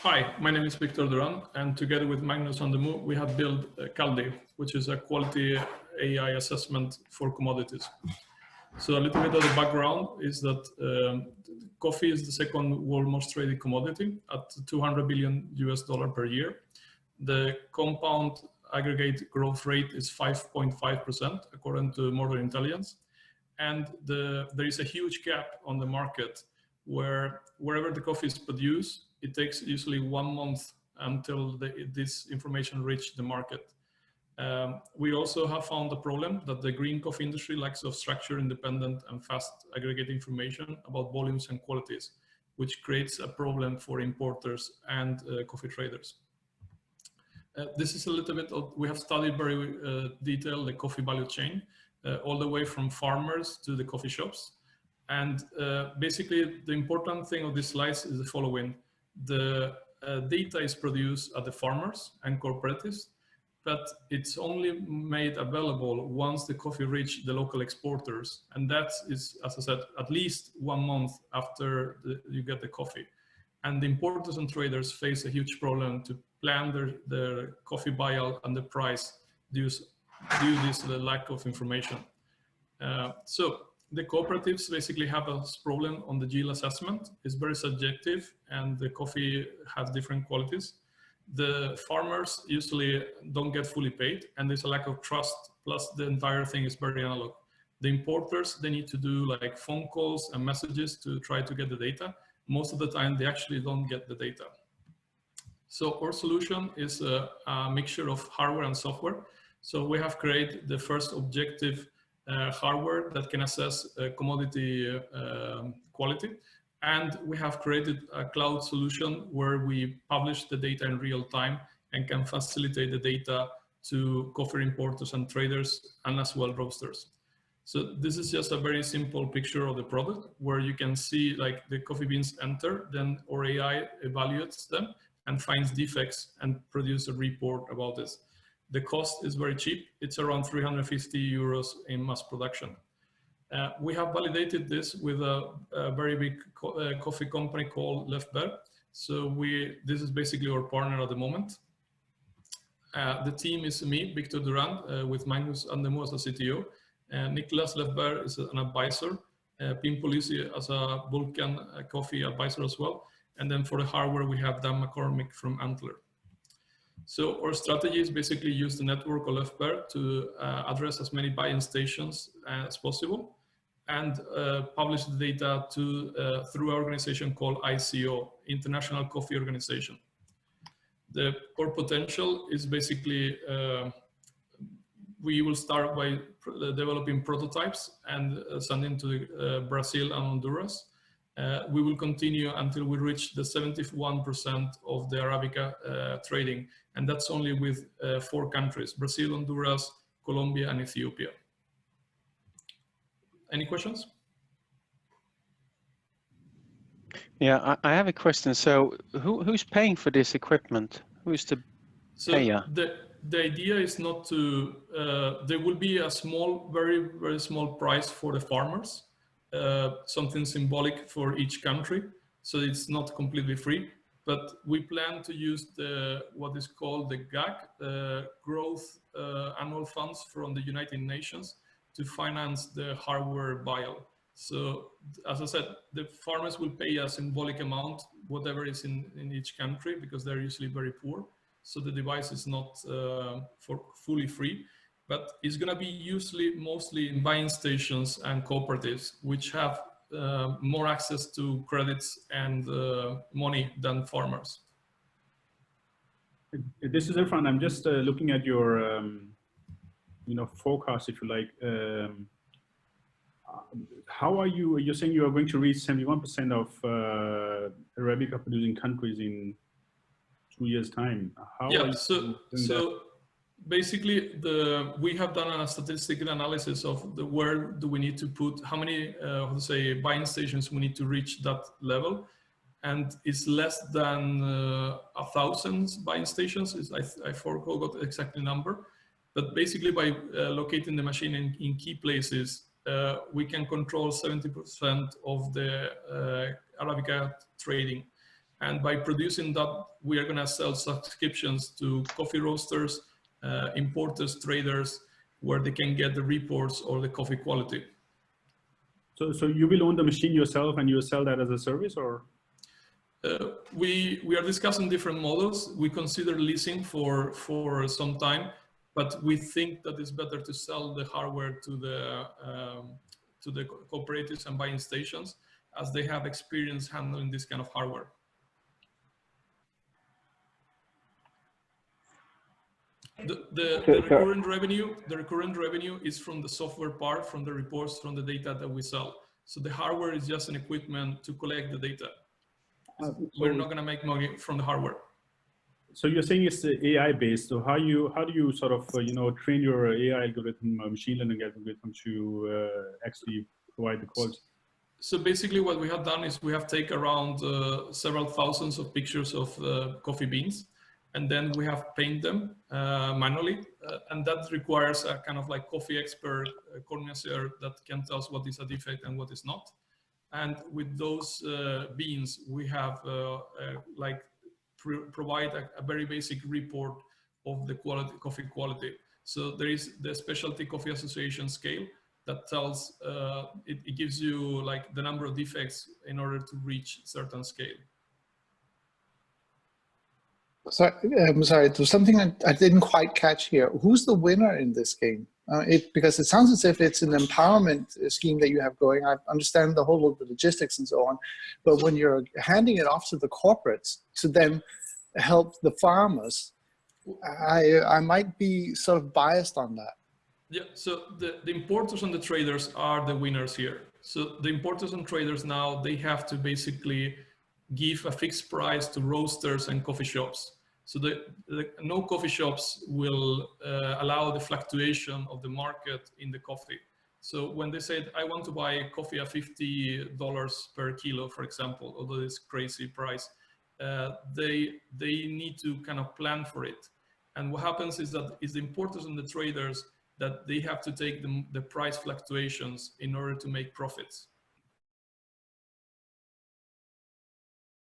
Hi, my name is Victor Duran, and together with Magnus Andemo, we have built Kaldi, which is a quality AI assessment for commodities. So a little bit of the background is that coffee is the second world most traded commodity at $200 billion per year. The compound aggregate growth rate is 5.5% according to Modern Intelligence. And there is a huge gap on the market where wherever the coffee is produced, it takes usually 1 month until this information reaches the market. We also have found a problem that the green coffee industry lacks of structure, independent and fast aggregate information about volumes and qualities, which creates a problem for importers and coffee traders. This is a little bit of, we have studied very detailed the coffee value chain, all the way from farmers to the coffee shops. And basically the important thing of this slide is the following. The data is produced at the farmers and cooperatives, but it's only made available once the coffee reaches the local exporters. And that is, as I said, at least 1 month after you get the coffee. And the importers and traders face a huge problem to plan their coffee buyout and the price due to this lack of information. So the cooperatives basically have a problem on the yield assessment. It's very subjective and the coffee has different qualities. The farmers usually don't get fully paid and there's a lack of trust, plus the entire thing is very analog. The importers, they need to do like phone calls and messages to try to get the data. Most of the time they actually don't get the data. So our solution is a mixture of hardware and software. So we have created the first objective hardware that can assess commodity quality. And we have created a cloud solution where we publish the data in real time and can facilitate the data to coffee importers and traders and as well roasters. So this is just a very simple picture of the product where you can see like the coffee beans enter, then our AI evaluates them and finds defects and produce a report about this. The cost is very cheap. It's around 350 euros in mass production. We have validated this with a very big coffee company called Lefber. So this is basically our partner at the moment. The team is me, Victor Duran, with Magnus Andemo as a CTO. Nicholas Lefber is an advisor. Pim Polisi as a Vulcan coffee advisor as well. And then for the hardware, we have Dan McCormick from Antler. So our strategy is basically use the network of Lefber to address as many buy-in stations as possible and publish the data through an organization called ICO, International Coffee Organization. The core potential is basically we will start by developing prototypes and sending to Brazil and Honduras. We will continue until we reach the 71% of the Arabica trading, and that's only with 4 countries, Brazil, Honduras, Colombia, and Ethiopia. Any questions? Yeah, I have a question. So who's paying for this equipment? Who's the payer? The idea is not to, there will be a small, very, very small price for the farmers, something symbolic for each country. So it's not completely free, but we plan to use what is called the GAC, Growth Annual Funds from the United Nations to finance the hardware buyout. So as I said, the farmers will pay a symbolic amount, whatever is in each country, because they're usually very poor. So the device is not fully free, but it's going to be usually mostly in buying stations and cooperatives, which have more access to credits and money than farmers. This is Irfan. I'm just looking at your, forecast, if you like. How are you're saying you are going to reach 71% of Arabica producing countries in 2 years' time? How are you so basically we have done a statistical analysis of where do we need to put, how many buying stations we need to reach that level, and it's less than 1,000 buying stations. I forgot the exact number, but basically by locating the machine in key places, we can control 70% of the Arabica trading. And by producing that, we are going to sell subscriptions to coffee roasters, importers, traders, where they can get the reports or the coffee quality. So you will own the machine yourself and you sell that as a service, or? We are discussing different models. We consider leasing for some time, but we think that it's better to sell the hardware to the cooperatives and buying stations, as they have experience handling this kind of hardware. The recurrent revenue is from the software part, from the reports, from the data that we sell. So the hardware is just an equipment to collect the data. We're not going to make money from the hardware. So you're saying it's AI based. So how do you sort of train your AI algorithm, machine learning algorithm to actually provide the quality? So basically, what we have done is we have taken around several thousands of pictures of coffee beans, and then we have painted them manually, and that requires a kind of like coffee expert connoisseur that can tell us what is a defect and what is not. And with those beans, we have provide a very basic report of the coffee quality. So there is the Specialty Coffee Association scale that tells, it gives you like the number of defects in order to reach certain scale. Sorry, I'm sorry, there's something I didn't quite catch here. Who's the winner in this game? Because it sounds as if it's an empowerment scheme that you have going. I understand the whole of the logistics and so on, but when you're handing it off to the corporates to then help the farmers, I might be sort of biased on that. Yeah, so the importers and the traders are the winners here. So the importers and traders now, they have to basically give a fixed price to roasters and coffee shops. So no coffee shops will allow the fluctuation of the market in the coffee. So when they said, I want to buy coffee at $50 per kilo, for example, although it's crazy price, they need to kind of plan for it. And what happens is that it's the importers and the traders that they have to take the price fluctuations in order to make profits.